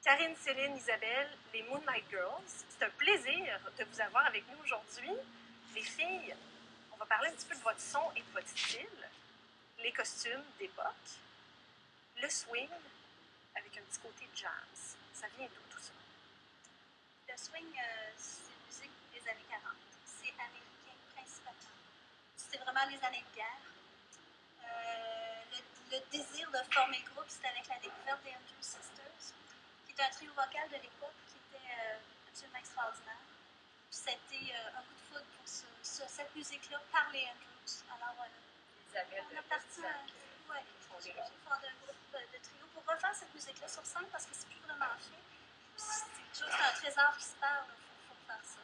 Karine, Céline, Isabelle, les Moonlight Girls, c'est un plaisir de vous avoir avec nous aujourd'hui. Les filles, on va parler un petit peu de votre son et de votre style, les costumes d'époque, le swing, avec un petit côté jazz. Ça vient d'où tout ça? Le swing, c'est une musique des années 40. C'est américain principalement. C'était vraiment les années de guerre. Le désir de former groupe, c'était avec la découverte des Andrews Sisters, qui était un trio vocal de l'époque qui était absolument extraordinaire. C'était un coup de foudre pour cette musique-là par les Andrews. Alors voilà. On a parti faire un groupe de trio pour refaire cette musique-là sur scène parce que c'est plus vraiment fait. C'est un trésor qui se perd, il faut faire ça.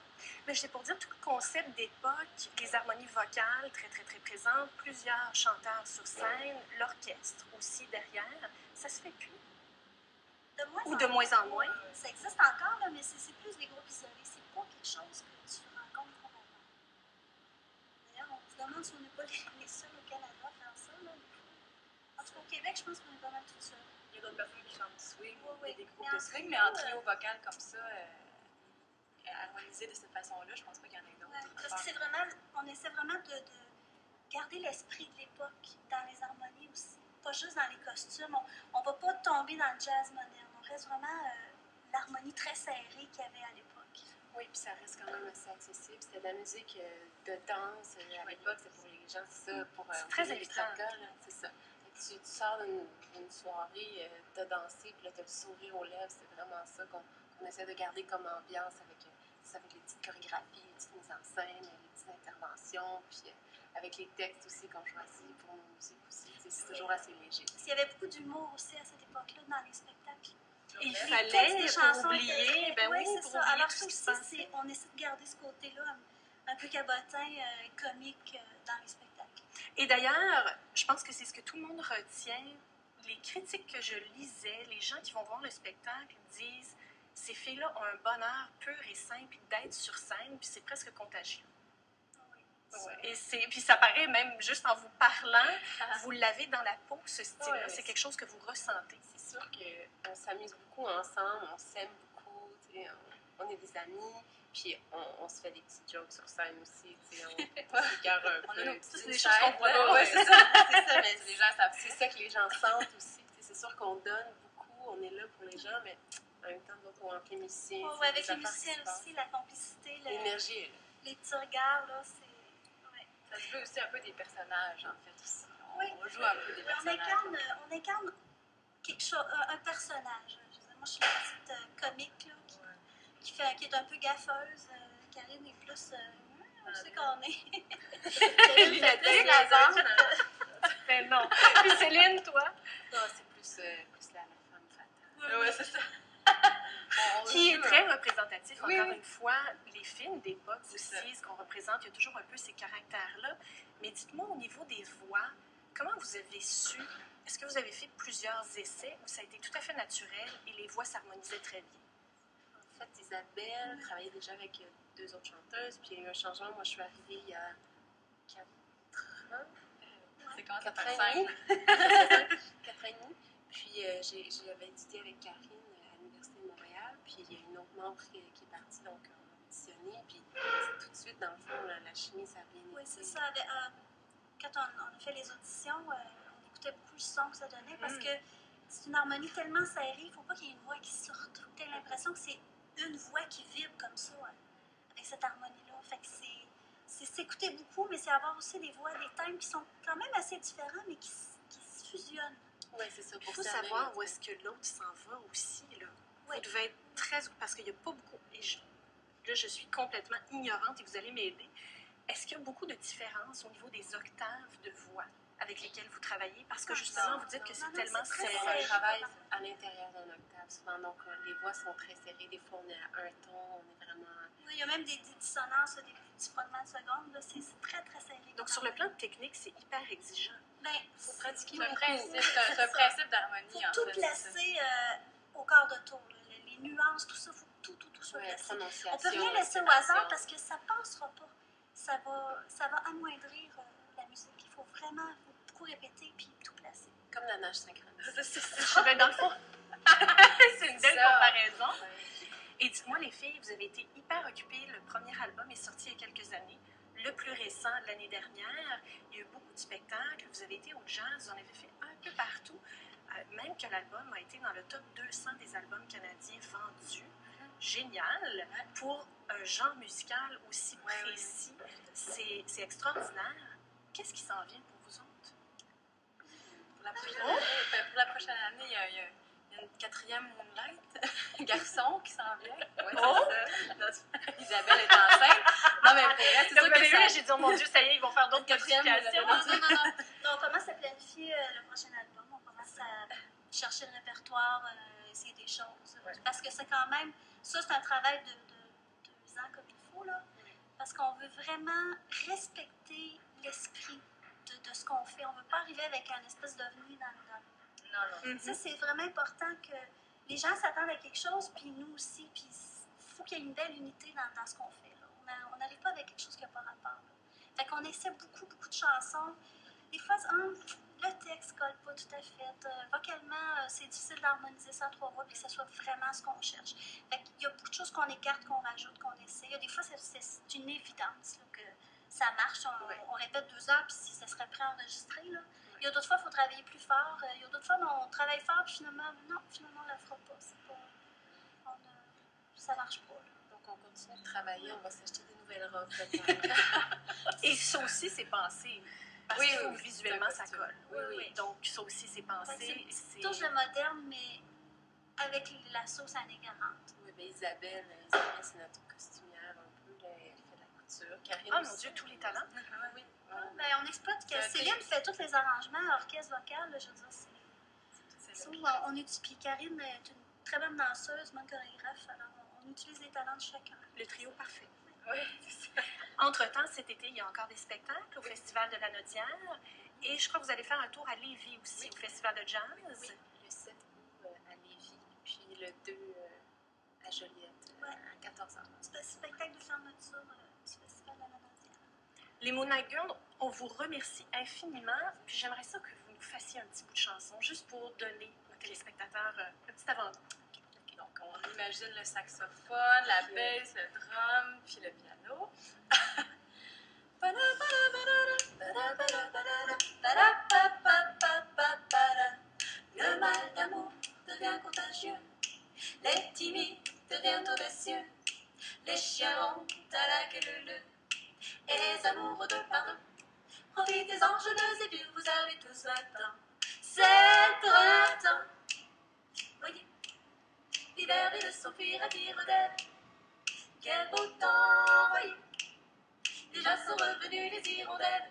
Mais c'est pour dire tout le concept d'époque, les harmonies vocales très, très, très présentes, plusieurs chanteurs sur scène, l'orchestre aussi derrière, ça se fait plus. De moins en moins. Ça existe encore, là, mais c'est plus des groupes isolés. C'est pas quelque chose que tu rencontres complètement. D'ailleurs, on se demande si on n'est pas les seuls au Canada à faire ça. Là. En tout cas, au Québec, je pense qu'on est pas mal tout seul. Il y a d'autres personnes qui chantent du swing, oui, il y a des groupes de swing, mais en trio vocal comme ça, harmonisé de cette façon-là, je pense pas qu'il y en ait d'autres. Parce que c'est vraiment, on essaie vraiment de garder l'esprit de l'époque dans les harmonies aussi. Pas juste dans les costumes. On va pas tomber dans le jazz moderne. On reste vraiment l'harmonie très serrée qu'il y avait à l'époque. Oui, puis ça reste quand même assez accessible. C'était de la musique de danse. À l'époque, c'est pour les gens, c'est ça. C'est très évident. C'est ça. Tu sors d'une soirée, t'as dansé, puis là, t'as le sourire aux lèvres. C'est vraiment ça qu'on essaie de garder comme ambiance avec les petites chorégraphies, les petites mises en scène, les petites interventions, puis avec les textes aussi qu'on choisit pour nos musiques aussi. C'est toujours assez léger. Il y avait beaucoup d'humour aussi à cette époque-là dans les spectacles. Il fallait, pour oublier, ben oui, c'est ça. Alors ça aussi, on essaie de garder ce côté-là un peu cabotin, comique dans les spectacles. Et d'ailleurs, je pense que c'est ce que tout le monde retient. Les critiques que je lisais, les gens qui vont voir le spectacle disent « Ces filles-là ont un bonheur pur et simple d'être sur scène, puis c'est presque contagieux. » Puis ça paraît même juste en vous parlant, vous l'avez dans la peau, ce style-là. C'est quelque chose que vous ressentez. C'est sûr qu'on s'amuse beaucoup ensemble, on s'aime beaucoup, on est des amis, puis on se fait des petites jokes sur scène aussi, on s'égare un peu. C'est des choses qu'on voit. Oui, c'est ça, mais c'est ça que les gens sentent aussi. C'est sûr qu'on donne beaucoup, on est là pour les gens, mais en même temps, entre les musiciens. Oui, avec les musiciens aussi, la complicité, l'énergie. Les petits regards, là, c'est. Ça se fait aussi un peu des personnages, en fait, aussi. On joue un peu des personnages. On incarne quelque chose, un personnage. Je veux dire, moi, je suis une petite comique, là, qui est un peu gaffeuse. Karine est plus... on sait qu'on est. Mais non. Puis Céline, toi? Non, c'est plus la femme fatale. Oui, c'est ça. Qui est très représentatif, encore une fois, les films d'époque aussi, ce qu'on représente, il y a toujours un peu ces caractères-là. Mais dites-moi, au niveau des voix, comment vous avez su, est-ce que vous avez fait plusieurs essais ou ça a été tout à fait naturel et les voix s'harmonisaient très bien? En fait, Isabelle travaillait déjà avec 2 autres chanteuses, puis il y a eu un changement. Moi, je suis arrivée il y a 4 ans. C'est quand 4 ça ans et demi. 4 ans et demi. Puis j'avais étudié avec Karine à l'Université de Montréal, puis il y a une autre membre qui est partie, donc on a auditionné, puis tout de suite, dans le fond, la chimie, ça a bien été. Oui, c'est ça. Quand on a fait les auditions, on écoutait beaucoup le son que ça donnait, parce que c'est une harmonie tellement serrée, il ne faut pas qu'il y ait une voix qui sorte. Tu as l'impression que c'est une voix qui vibre comme ça, avec cette harmonie-là. Fait que c'est s'écouter beaucoup, mais c'est avoir aussi des voix, des thèmes qui sont quand même assez différents, mais qui se fusionnent. Oui, c'est ça. Il faut savoir où est-ce que l'autre s'en va aussi, là. Vous devez être très... Parce qu'il n'y a pas beaucoup... Là, je suis complètement ignorante et vous allez m'aider. Est-ce qu'il y a beaucoup de différences au niveau des octaves de voix avec lesquelles vous travaillez? Parce que justement, vous dites que c'est tellement serré. On travaille à l'intérieur d'un octave souvent, donc les voix sont très serrées. Des fois, on est à un ton, on est vraiment... Oui, il y a même des dissonances, des petits frottements de secondes. C'est très, très serré. Donc, sur le plan technique, c'est hyper exigeant. Bien, il faut pratiquer. C'est un principe d'harmonie. Il faut tout placer au quart de tour. Les nuances, tout ça, il faut tout soit placé. On ne peut rien laisser au hasard parce que ça ne passera pas. Ça va amoindrir la musique. Il faut vraiment beaucoup répéter puis tout placer. Comme la nage synchronisée. Dans le fond, c'est une belle comparaison. occupé. Le premier album est sorti il y a quelques années. Le plus récent, l'année dernière, il y a eu beaucoup de spectacles. Vous avez été au jazz, vous en avez fait un peu partout. Même que l'album a été dans le top 200 des albums canadiens vendus. Génial! Pour un genre musical aussi précis, c'est extraordinaire. Qu'est-ce qui s'en vient pour vous autres? Pour la prochaine année, il y a une 4e Moonlight, garçon qui s'en vient. Oui, c'est ça. Isabelle est enceinte. Non, mais pour elle, c'est sûr que ça... J'ai dit, oh mon Dieu, ça y est, ils vont faire d'autres modifications. Non, on commence à planifier le prochain album. On commence à chercher le répertoire, essayer des choses. Parce que c'est quand même... Ça, c'est un travail de 2 ans comme il faut, là. Parce qu'on veut vraiment respecter l'esprit de ce qu'on fait. On ne veut pas arriver avec un espèce d'ovni dans le... Non. Ça, c'est vraiment important que les gens s'attendent à quelque chose, puis nous aussi, puis il faut qu'il y ait une belle unité dans ce qu'on fait. Là. On n'arrive pas avec quelque chose qui n'a pas rapport. Là. Fait qu'on essaie beaucoup de chansons. Des fois, le texte ne colle pas tout à fait. Vocalement, c'est difficile d'harmoniser ça à 3 voix, puis que ce soit vraiment ce qu'on cherche. Fait qu'il y a beaucoup de choses qu'on écarte, qu'on rajoute, qu'on essaie. Des fois, c'est une évidence là, que ça marche. On répète 2 heures, puis si ça serait prêt à enregistrer, là. Il y a d'autres fois, il faut travailler plus fort. Il y a d'autres fois, on travaille fort, puis finalement, on ne le fera pas. Ça ne marche pas. Là. Donc, on continue de travailler, on va s'acheter des nouvelles robes peut-être. Et ça aussi, c'est pensé. Parce que visuellement, ça colle. Oui. Donc, ça aussi, c'est pensé. C'est touche de moderne, mais avec la sauce inégante. Oui, bien Isabelle, c'est notre costumière un peu. Là, elle fait de la couture. Karine mon aussi. Dieu, tous les talents. Oui. Ben, on exploite que Céline fait tous les arrangements, orchestre vocal, je veux dire, on utilise, puis Karine est une très bonne danseuse, bonne chorégraphe, alors on utilise les talents de chacun. Le trio parfait. Oui, c'est ça. Entre-temps, cet été, il y a encore des spectacles au Festival de la Nodière. Et je crois que vous allez faire un tour à Lévis aussi, au Festival de jazz. Oui, le 7 août à Lévis, puis le 2 à Joliette, à 14h. C'est un spectacle de fermeture du Festival de la Nodière. Les Moonlight Girls, on vous remercie infiniment. Puis j'aimerais ça que vous nous fassiez un petit bout de chanson, juste pour donner aux téléspectateurs un petit avant. Donc, on imagine le saxophone, la basse, le drum, puis le piano. Le mal d'amour devient contagieux. Les timides deviennent audacieux. Les chiens montent à la queue. Et les amoureux de par eux. Profitez-en, jeunes et vieux, vous avez tous 20 ans. C'est le printemps. Voyez, l'hiver vient de s'enfuir à tire d'aile. Quel beau temps, voyez. Déjà sont revenus les hirondelles.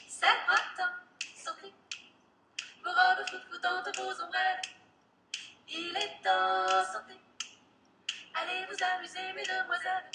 C'est le printemps, sortez. Vos robes froufroutantes, vos ombrelles. Il est temps, sortez. Allez vous amuser, mesdemoiselles.